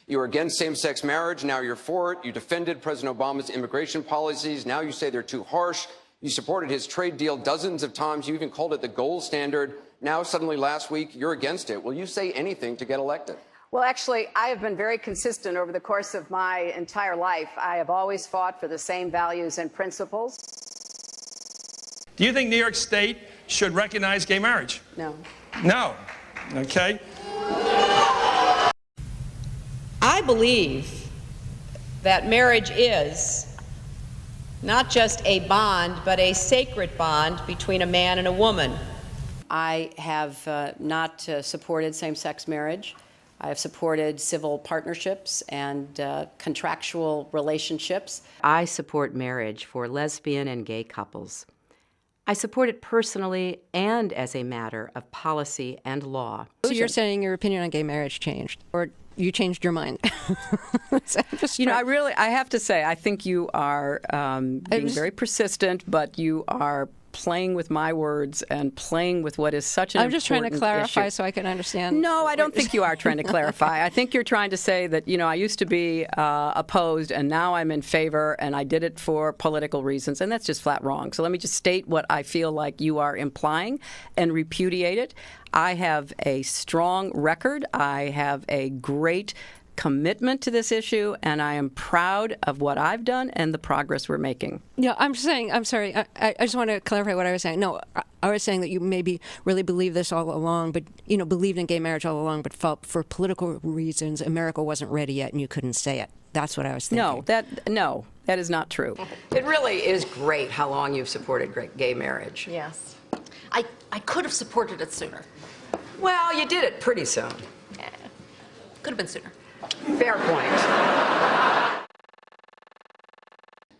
You were against same-sex marriage. Now you're for it. You defended President Obama's immigration policies. Now you say they're too harsh. You supported his trade deal dozens of times. You even called it the gold standard. Now, suddenly last week, you're against it. Will you say anything to get elected? Well, actually, I have been very consistent over the course of my entire life. I have always fought for the same values and principles. Do you think New York State should recognize gay marriage? No. No. Okay. I believe that marriage is not just a bond, but a sacred bond between a man and a woman. I have not supported same-sex marriage. I have supported civil partnerships and contractual relationships. I support marriage for lesbian and gay couples. I support it personally and as a matter of policy and law. So you're saying your opinion on gay marriage changed, or you changed your mind? I have to say, I think you are being very persistent, but you are playing with my words and playing with what is such an important issue. I'm just trying to clarify so I can understand. No, I don't think you are trying to clarify. I think you're trying to say that, I used to be opposed and now I'm in favor and I did it for political reasons, and that's just flat wrong. So let me just state what I feel like you are implying and repudiate it. I have a strong record. I have a great commitment to this issue, and I am proud of what I've done and the progress we're making. Yeah, I'm sorry, I just want to clarify what I was saying. No, I was saying that you maybe really believed this all along, but, believed in gay marriage all along, but felt for political reasons America wasn't ready yet and you couldn't say it. That's what I was thinking. No, that is not true. It really is great how long you've supported gay marriage. Yes. I could have supported it sooner. Well, you did it pretty soon. Yeah. Could have been sooner. Fair point.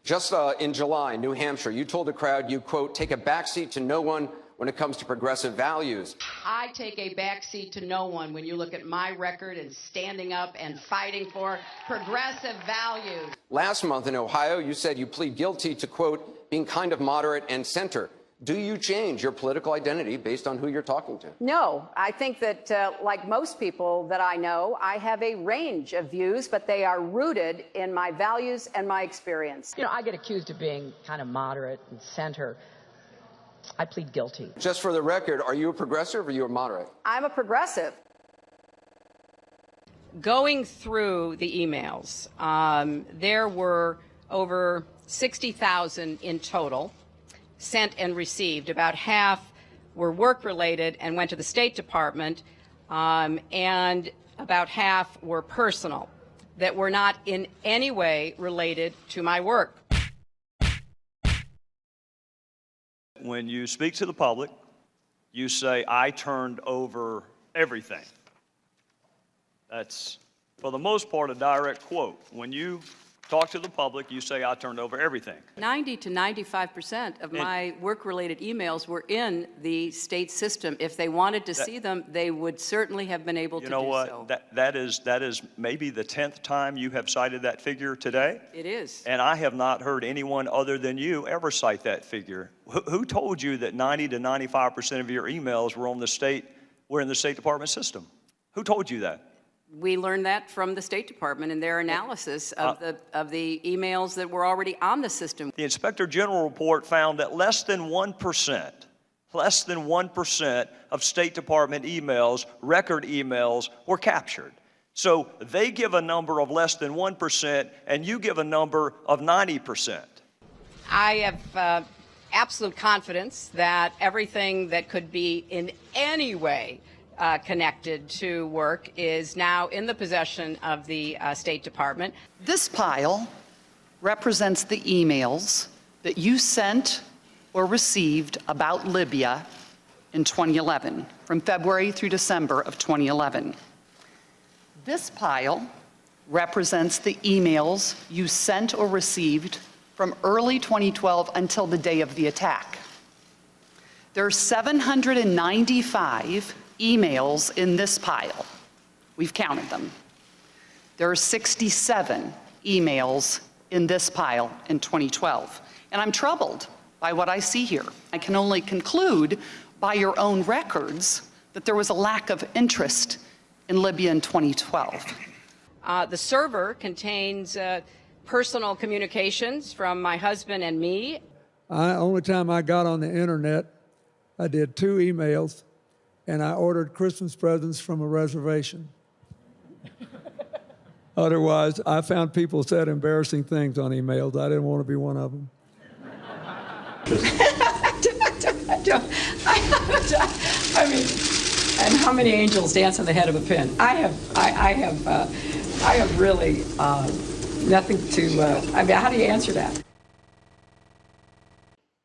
Just in July, New Hampshire, you told the crowd you, quote, take a backseat to no one when it comes to progressive values. I take a backseat to no one when you look at my record and standing up and fighting for progressive values. Last month in Ohio, you said you plead guilty to, quote, being kind of moderate and center. Do you change your political identity based on who you're talking to? No, I think that, like most people that I know, I have a range of views, but they are rooted in my values and my experience. I get accused of being kind of moderate and center. I plead guilty. Just for the record, are you a progressive or are you a moderate? I'm a progressive. Going through the emails, there were over 60,000 in total sent and received. About half were work-related and went to the State Department, and about half were personal, that were not in any way related to my work. When you speak to the public, you say, I turned over everything. That's, for the most part, a direct quote. When you talk to the public, you say, I turned over everything. 90 to 95% of my work-related emails were in the state system. If they wanted to see them, they would certainly have been able to do so. You know what? That is maybe the 10th time you have cited that figure today. It is. And I have not heard anyone other than you ever cite that figure. Who told you that 90 to 95% of your emails were in the State Department system? Who told you that? We learned that from the State Department in their analysis of the emails that were already on the system. The Inspector General report found that less than 1% of State Department emails, record emails, were captured. So they give a number of less than 1%, and you give a number of 90%. I have absolute confidence that everything that could be in any way connected to work is now in the possession of the State Department. This pile represents the emails that you sent or received about Libya in 2011, from February through December of 2011. This pile represents the emails you sent or received from early 2012 until the day of the attack. There are 795 emails in this pile. We've counted them. There are 67 emails in this pile in 2012. And I'm troubled by what I see here. I can only conclude by your own records that there was a lack of interest in Libya in 2012. The server contains personal communications from my husband and me. Only time I got on the internet, I did 2 emails, and I ordered Christmas presents from a reservation. Otherwise, I found people said embarrassing things on emails. I didn't want to be one of them. I mean, and how many angels dance on the head of a pin? I have really nothing to. I mean, how do you answer that?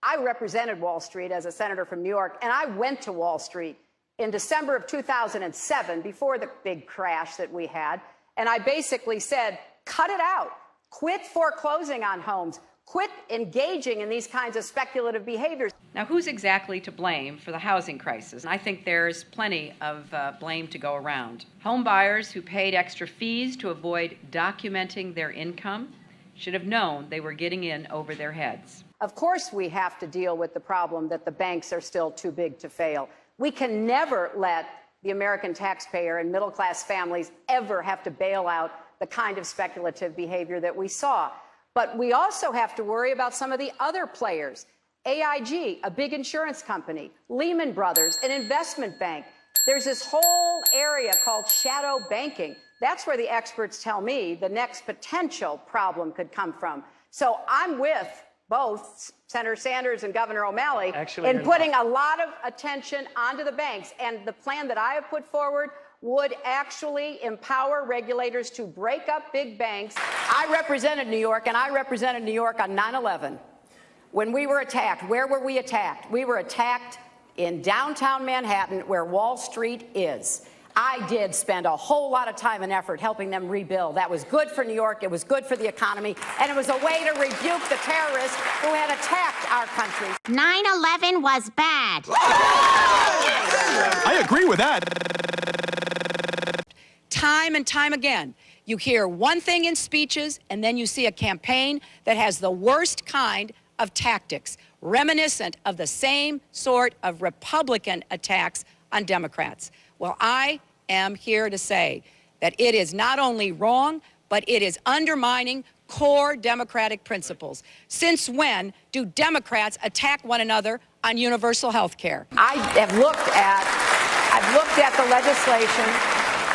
I represented Wall Street as a senator from New York, and I went to Wall Street in December of 2007, before the big crash that we had, and I basically said, cut it out. Quit foreclosing on homes. Quit engaging in these kinds of speculative behaviors. Now, who's exactly to blame for the housing crisis? I think there's plenty of blame to go around. Home buyers who paid extra fees to avoid documenting their income should have known they were getting in over their heads. Of course, we have to deal with the problem that the banks are still too big to fail. We can never let the American taxpayer and middle-class families ever have to bail out the kind of speculative behavior that we saw. But we also have to worry about some of the other players. AIG, a big insurance company, Lehman Brothers, an investment bank. There's this whole area called shadow banking. That's where the experts tell me the next potential problem could come from. So I'm with both Senator Sanders and Governor O'Malley in putting a lot of attention onto the banks. And the plan that I have put forward would actually empower regulators to break up big banks. I represented New York, and I represented New York on 9/11. When we were attacked, where were we attacked? We were attacked in downtown Manhattan, where Wall Street is. I did spend a whole lot of time and effort helping them rebuild. That was good for New York, it was good for the economy, and it was a way to rebuke the terrorists who had attacked our country. 9/11 was bad. I agree with that. Time and time again, you hear one thing in speeches, and then you see a campaign that has the worst kind of tactics, reminiscent of the same sort of Republican attacks on Democrats. Well, I am here to say that it is not only wrong, but it is undermining core democratic principles. Since when do Democrats attack one another on universal health care? I've looked at the legislation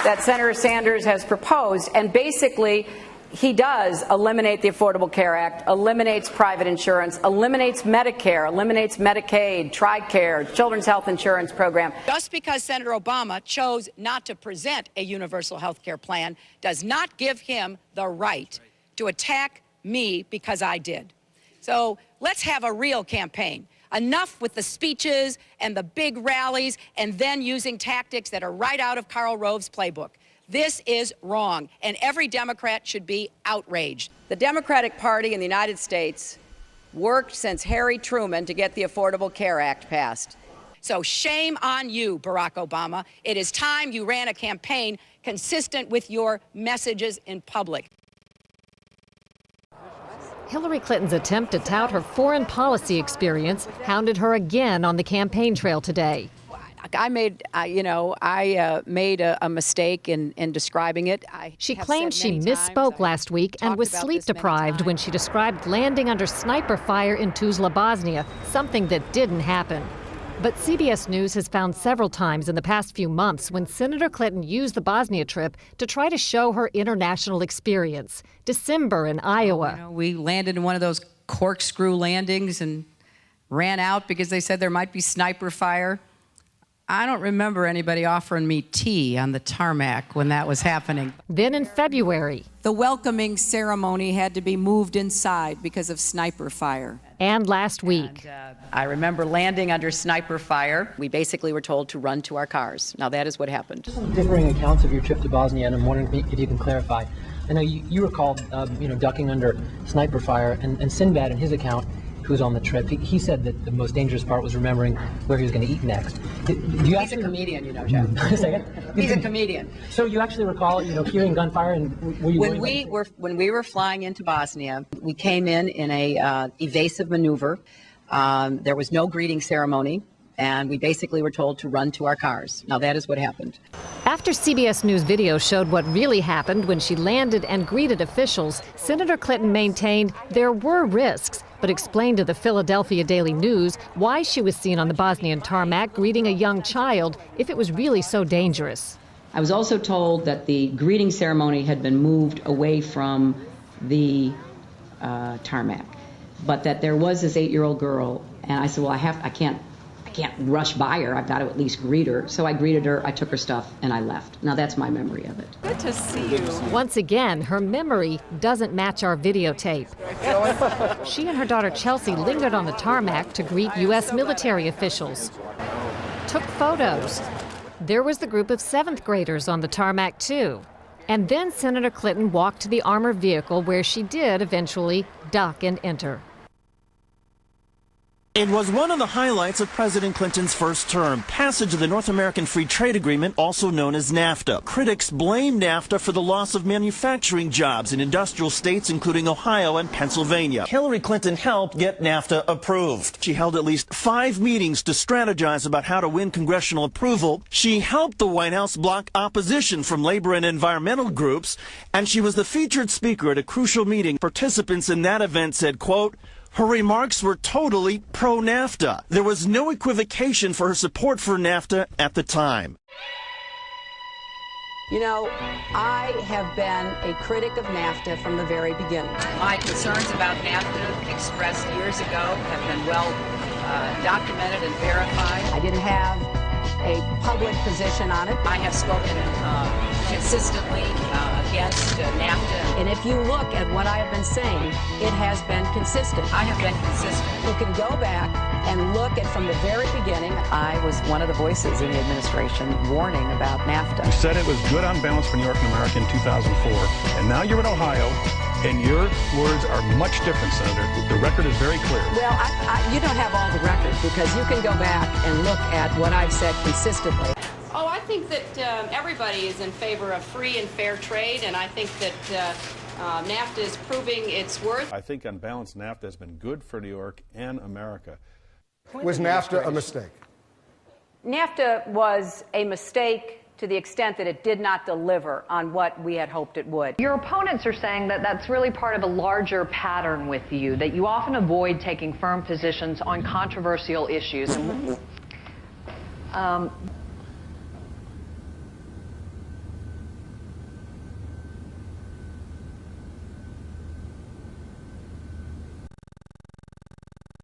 that Senator Sanders has proposed, and basically he does eliminate the Affordable Care Act, eliminates private insurance, eliminates Medicare, eliminates Medicaid, TRICARE, Children's Health Insurance Program. Just because Senator Obama chose not to present a universal health care plan does not give him the right to attack me because I did. So let's have a real campaign. Enough with the speeches and the big rallies and then using tactics that are right out of Karl Rove's playbook. This is wrong, and every Democrat should be outraged. The Democratic Party in the United States worked since Harry Truman to get the Affordable Care Act passed. So shame on you, Barack Obama. It is time you ran a campaign consistent with your messages in public. Hillary Clinton's attempt to tout her foreign policy experience hounded her again on the campaign trail today. I made a mistake in describing it. She claimed she misspoke last week and was sleep deprived when she described landing under sniper fire in Tuzla, Bosnia, something that didn't happen. But CBS News has found several times in the past few months when Senator Clinton used the Bosnia trip to try to show her international experience. December in Iowa. We landed in one of those corkscrew landings and ran out because they said there might be sniper fire. I don't remember anybody offering me tea on the tarmac when that was happening. Then in February. The welcoming ceremony had to be moved inside because of sniper fire. And last week. I remember landing under sniper fire. We basically were told to run to our cars. Now that is what happened. Differing accounts of your trip to Bosnia, and I'm wondering if you can clarify. I know you recall, ducking under sniper fire, and Sinbad in his account, who's on the trip, he said that the most dangerous part was remembering where he was going to eat next. He's a comedian, Jeff. He's a comedian. So you actually recall, hearing gunfire, and were you when we were flying into Bosnia, we came in a evasive maneuver. There was no greeting ceremony. And we basically were told to run to our cars. Now, that is what happened. After CBS News video showed what really happened when she landed and greeted officials, Senator Clinton maintained there were risks, but explained to the Philadelphia Daily News why she was seen on the Bosnian tarmac greeting a young child if it was really so dangerous. I was also told that the greeting ceremony had been moved away from the tarmac, but that there was this 8-year-old girl, and I said, well, I can't rush by her. I've got to at least greet her. So I greeted her, I took her stuff, and I left. Now that's my memory of it. Good to see you. Once again, her memory doesn't match our videotape. She and her daughter Chelsea lingered on the tarmac to greet U.S. military officials, took photos. There was the group of 7th graders on the tarmac, too. And then Senator Clinton walked to the armored vehicle where she did eventually duck and enter. It was one of the highlights of President Clinton's first term, passage of the North American Free Trade Agreement, also known as NAFTA. Critics blame NAFTA for the loss of manufacturing jobs in industrial states, including Ohio and Pennsylvania. Hillary Clinton helped get NAFTA approved. She held at least 5 meetings to strategize about how to win congressional approval. She helped the White House block opposition from labor and environmental groups, and she was the featured speaker at a crucial meeting. Participants in that event said, quote, her remarks were totally pro-NAFTA. There was no equivocation for her support for NAFTA at the time. You know, I have been a critic of NAFTA from the very beginning. My concerns about NAFTA expressed years ago have been well documented and verified. I didn't have a public position on it. I have spoken consistently against NAFTA. And if you look at what I have been saying, it has been consistent. I have been consistent. You can go back and look at from the very beginning. I was one of the voices in the administration warning about NAFTA. You said it was good on balance for New York and America in 2004, and now you're in Ohio, and your words are much different, Senator. The record is very clear. Well, you don't have all the record, because you can go back and look at what I've said consistently. Oh, I think that everybody is in favor of free and fair trade, and I think that NAFTA is proving its worth. I think on balance, NAFTA has been good for New York and America. Was NAFTA a mistake? NAFTA was a mistake to the extent that it did not deliver on what we had hoped it would. Your opponents are saying that that's really part of a larger pattern with you, that you often avoid taking firm positions on controversial issues.